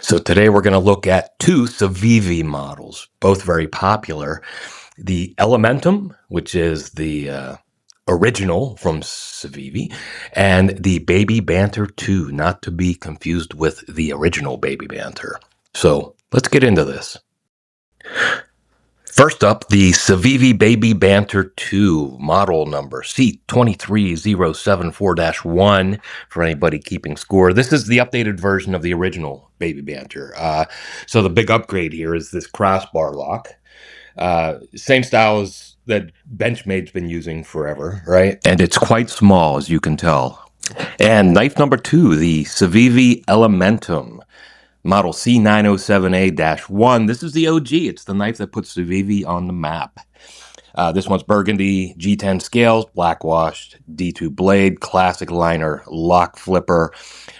So today we're going to look at two Civivi models, both very popular. The Elementum, which is the original from Civivi, and the Baby Banter 2, not to be confused with the original Baby Banter. So let's get into this. First up, the Civivi Baby Banter 2 model number C23074-1 for anybody keeping score. This is the updated version of the original Baby Banter. So the big upgrade here is this crossbar lock. Same style as that Benchmade's been using forever, right? And it's quite small, as you can tell. And knife number 2, the Civivi Elementum. Model C907A-1. This is the OG. It's the knife that puts Civivi on the map. This one's burgundy, G10 scales, black washed, D2 blade, classic liner, lock flipper.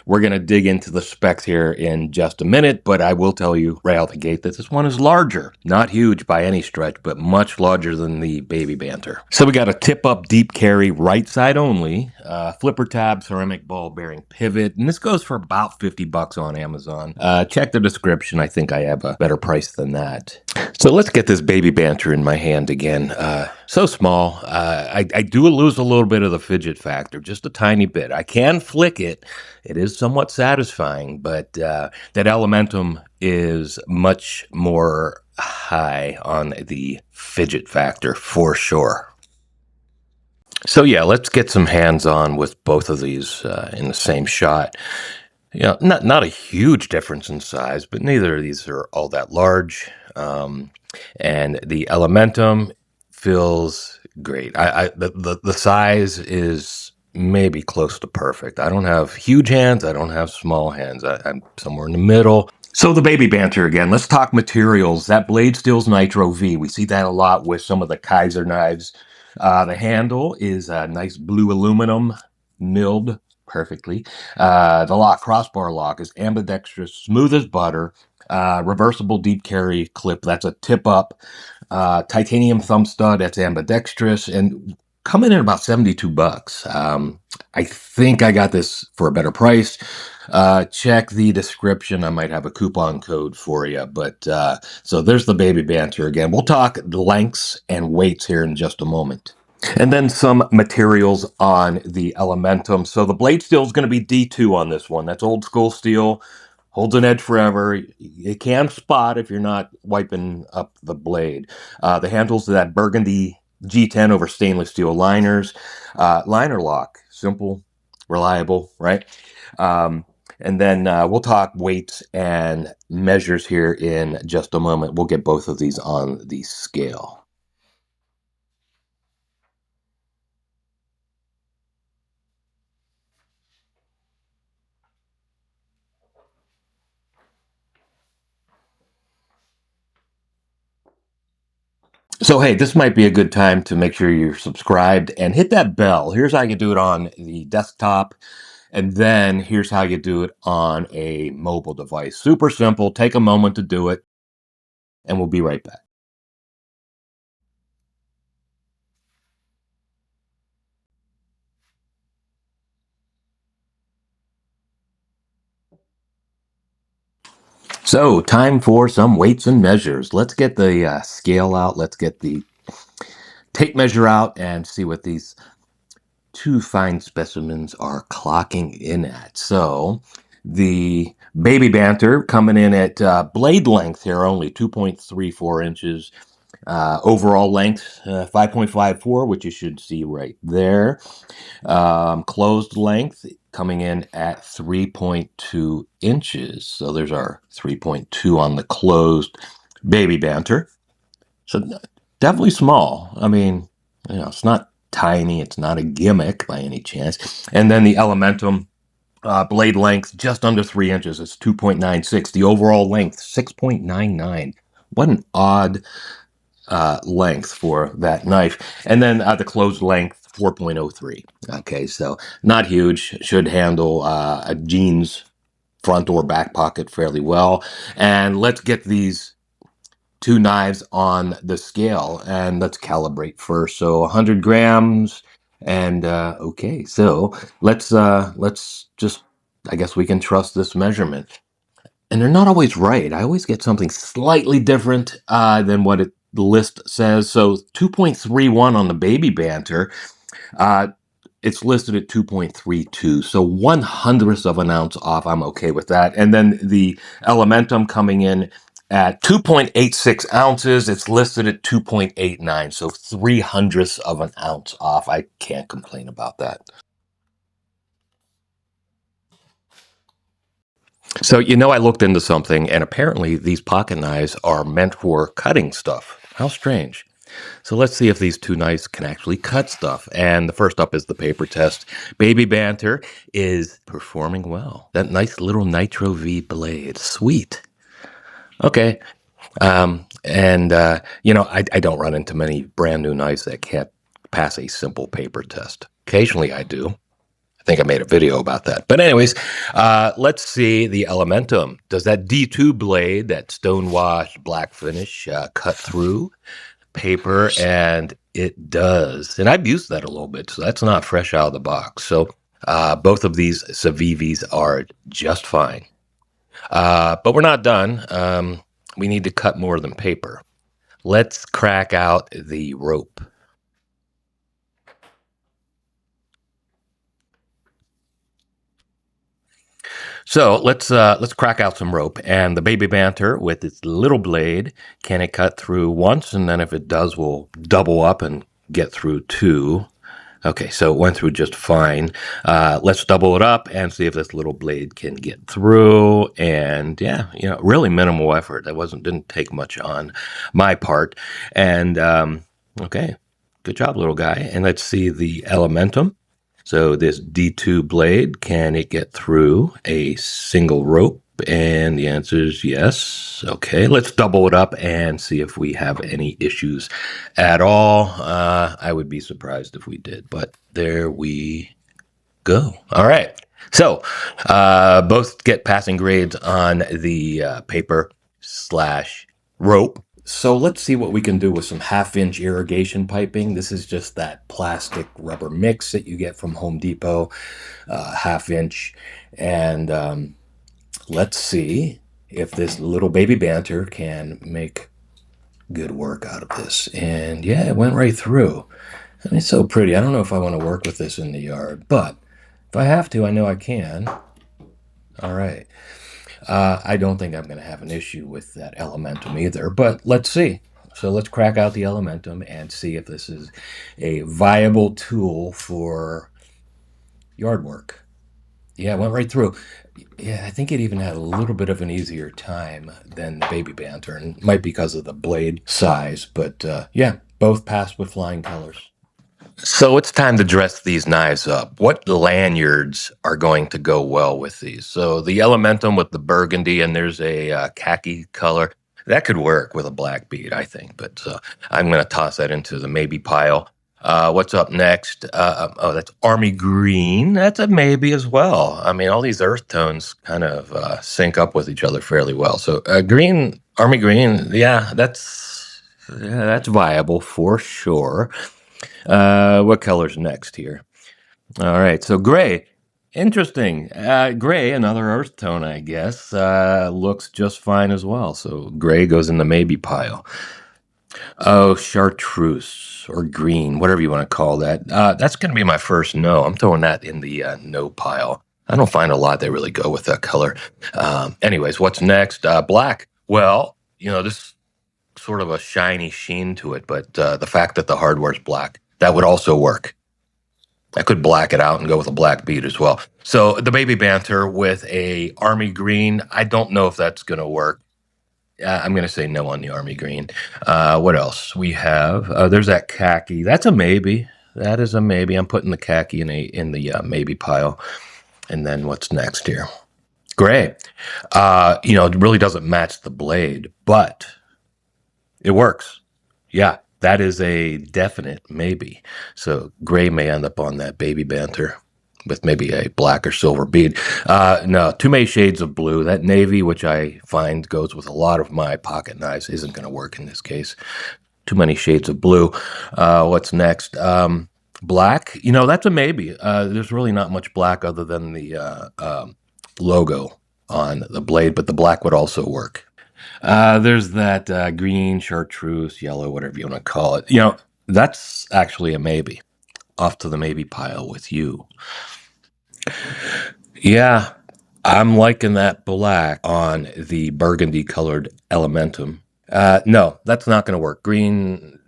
We're going to dig into the specs here in just a minute, but I will tell you right out the gate that this one is larger. Not huge by any stretch, but much larger than the Baby Banter. So we got a tip-up deep carry right side only, flipper tab, ceramic ball bearing pivot, and this goes for about $50 on Amazon. Check the description. I think I have a better price than that. So let's get this Baby Banter in my hand again. So small. I do lose a little bit of the fidget factor, just a tiny bit. I can flick it. It is somewhat satisfying, but that Elementum is much more high on the fidget factor for sure. So yeah, let's get some hands-on with both of these in the same shot. You know, not a huge difference in size, but neither of these are all that large. And the Elementum feels great. The size is maybe close to perfect. I don't have huge hands. I don't have small hands. I'm somewhere in the middle. So the Baby Banter again. Let's talk materials. That blade steel's Nitro V. We see that a lot with some of the Kaiser knives. The handle is a nice blue aluminum milled perfectly. The lock, crossbar lock, is ambidextrous, smooth as butter. Reversible deep carry clip, that's a tip up. Titanium thumb stud, that's ambidextrous, and coming in about $72. I think I got this for a better price. Check the description. I might have a coupon code for you. But so there's the Baby Banter again. We'll talk the lengths and weights here in just a moment. And then some materials on the Elementum. So the blade steel is going to be D2 on this one. That's old school steel. Holds an edge forever. It can spot if you're not wiping up the blade. The handles of that burgundy G10 over stainless steel liners. Liner lock. Simple, reliable, right? And then we'll talk weights and measures here in just a moment. We'll get both of these on the scale. So, hey, this might be a good time to make sure you're subscribed and hit that bell. Here's how you do it on the desktop. And then here's how you do it on a mobile device. Super simple. Take a moment to do it. And we'll be right back. So, time for some weights and measures. Let's get the scale out. Let's get the tape measure out and see what these two fine specimens are clocking in at. So the Baby Banter coming in at blade length here, only 2.34 inches. Overall length, 5.54, which you should see right there. Closed length coming in at 3.2 inches. So there's our 3.2 on the closed Baby Banter. So definitely small. I mean, you know, it's not tiny. It's not a gimmick by any chance. And then the Elementum blade length just under 3 inches. It's 2.96. The overall length 6.99. What an odd length for that knife. And then the closed length 4.03. Okay, so not huge. Should handle a jeans front or back pocket fairly well. And let's get these two knives on the scale and let's calibrate first. So 100 grams. And okay, so let's just I guess we can trust this measurement. And they're not always right. I always get something slightly different than what the list says. So 2.31 on the Baby Banter. Uh, it's listed at 2.32, so 1/100th of an ounce off. I'm okay with that. And then the Elementum coming in at 2.86 ounces. It's listed at 2.89, so 3/100th of an ounce off. I can't complain about that. So, I looked into something, and apparently these pocket knives are meant for cutting stuff. How strange. So let's see if these two knives can actually cut stuff. And the first up is the paper test. Baby Banter is performing well. That nice little Nitro V blade. Sweet. Okay. I don't run into many brand new knives that can't pass a simple paper test. Occasionally I do. I think I made a video about that. But anyways, let's see the Elementum. Does that D2 blade, that stone-washed black finish, cut through paper? And it does. And I've used that a little bit, so that's not fresh out of the box. So both of these Civivis are just fine. But we're not done. We need to cut more than paper. Let's crack out the rope. So let's crack out some rope. And the Baby Banter with its little blade, can it cut through once? And then if it does, we'll double up and get through two. Okay, so it went through just fine. Let's double it up and see if this little blade can get through. And yeah, really minimal effort. Didn't take much on my part. And okay, good job, little guy. And let's see the Elementum. So this D2 blade, can it get through a single rope? And the answer is yes. Okay, let's double it up and see if we have any issues at all. I would be surprised if we did, but there we go. All right. So both get passing grades on the paper/rope. So let's see what we can do with some 1/2-inch irrigation piping. This is just that plastic rubber mix that you get from Home Depot, 1/2 inch. And let's see if this little Baby Banter can make good work out of this. And yeah, it went right through. And it's so pretty. I don't know if I want to work with this in the yard, but if I have to, I know I can. All right. I don't think I'm going to have an issue with that Elementum either, but let's see. So let's crack out the Elementum and see if this is a viable tool for yard work. Yeah, it went right through. Yeah, I think it even had a little bit of an easier time than the Baby Banter, and might be because of the blade size, but yeah, both passed with flying colors. So it's time to dress these knives up. What lanyards are going to go well with these? So the Elementum with the burgundy, and there's a khaki color. That could work with a black bead, I think, but I'm going to toss that into the maybe pile. What's up next? Oh, that's army green. That's a maybe as well. I mean, all these earth tones kind of sync up with each other fairly well. So green, army green, yeah, that's viable for sure. What color's next here? All right, so gray. Interesting. Gray, another earth tone, I guess, looks just fine as well. So gray goes in the maybe pile. Oh, chartreuse or green, whatever you want to call that. That's going to be my first no. I'm throwing that in the no pile. I don't find a lot that really go with that color. Anyways, what's next? Black. Well, this sort of a shiny sheen to it, but the fact that the hardware's black, that would also work. I could black it out and go with a black bead as well. So the Baby Banter with a army green, I don't know if that's going to work. I'm going to say no on the army green. What else? We have, there's that khaki. That's a maybe. That is a maybe. I'm putting the khaki in the maybe pile. And then what's next here? Gray. It really doesn't match the blade, but it works. Yeah, that is a definite maybe. So gray may end up on that Baby Banter with maybe a black or silver bead. No, too many shades of blue. That navy, which I find goes with a lot of my pocket knives, isn't going to work in this case. Too many shades of blue. What's next? Black. That's a maybe. There's really not much black other than the logo on the blade, but the black would also work. There's that green, chartreuse, yellow, whatever you want to call it. That's actually a maybe. Off to the maybe pile with you. Yeah, I'm liking that black on the burgundy colored Elementum. No, that's not going to work. Green,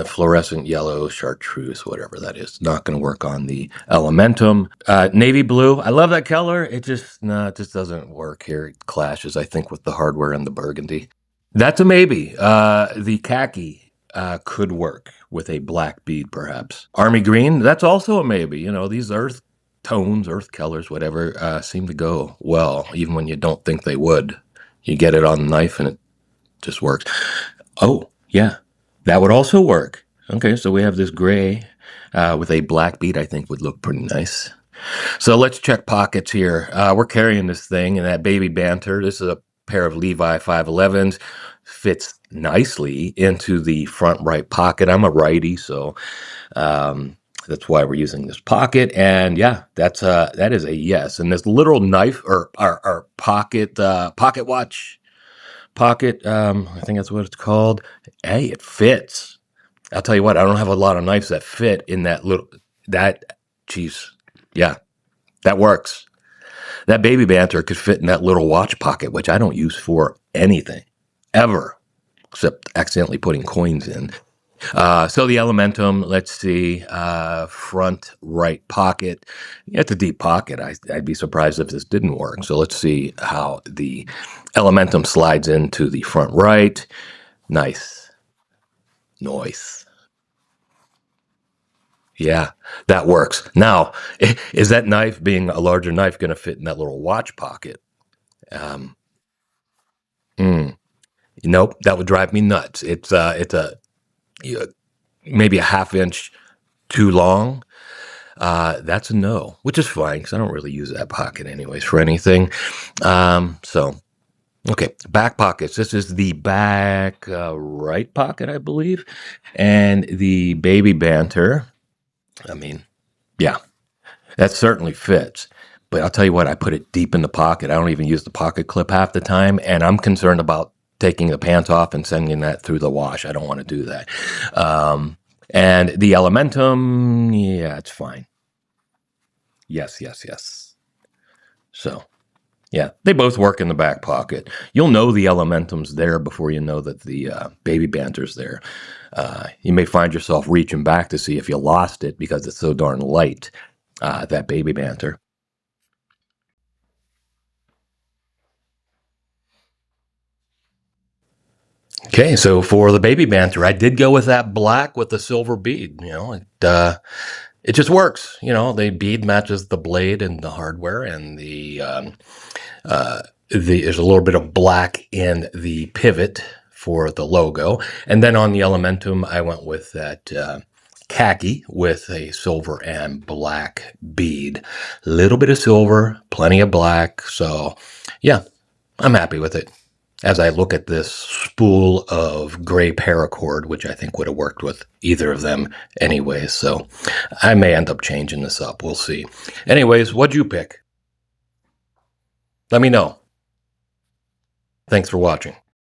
fluorescent yellow, chartreuse, whatever that is, not going to work on the Elementum. Navy blue, I love that color. It just doesn't work here. It clashes, I think, with the hardware and the burgundy. That's a maybe. The khaki could work with a black bead, perhaps. Army green, that's also a maybe. These earth tones, earth colors, whatever, seem to go well, even when you don't think they would. You get it on the knife and it just works. Oh, yeah, that would also work. Okay, so we have this gray with a black bead, I think would look pretty nice. So let's check pockets here. We're carrying this thing in that Baby Banter. This is a pair of Levi 511s. Fits nicely into the front right pocket. I'm a righty, so that's why we're using this pocket. And yeah, that is a yes. And this little knife or pocket pocket watch pocket, I think that's what it's called. Hey, it fits. I'll tell you what, I don't have a lot of knives that fit in geez, yeah, that works. That Baby Banter could fit in that little watch pocket, which I don't use for anything, ever, except accidentally putting coins in. So the Elementum, let's see, front right pocket. It's a deep pocket. I'd be surprised if this didn't work. So let's see how the Elementum slides into the front right. Nice. Nice. Yeah, that works. Now, is that knife, being a larger knife, going to fit in that little watch pocket? Um, mm, nope, that would drive me nuts. It's uh, maybe a half inch too long. That's a no, which is fine because I don't really use that pocket anyways for anything. So okay, back pockets. This is the back right pocket, I believe, and the Baby Banter. I mean, yeah, that certainly fits. But I'll tell you what, I put it deep in the pocket. I don't even use the pocket clip half the time, and I'm concerned about taking the pants off and sending that through the wash. I don't want to do that. And the Elementum, yeah, it's fine. Yes, yes, yes. So, yeah, they both work in the back pocket. You'll know the Elementum's there before you know that the Baby Banter's there. You may find yourself reaching back to see if you lost it because it's so darn light, that Baby Banter. Okay, so for the Baby Banter, I did go with that black with the silver bead. It just works. The bead matches the blade and the hardware, and there's a little bit of black in the pivot for the logo. And then on the Elementum, I went with that khaki with a silver and black bead. A little bit of silver, plenty of black. So, yeah, I'm happy with it. As I look at this spool of gray paracord, which I think would have worked with either of them anyways. So I may end up changing this up. We'll see. Anyways, what'd you pick? Let me know. Thanks for watching.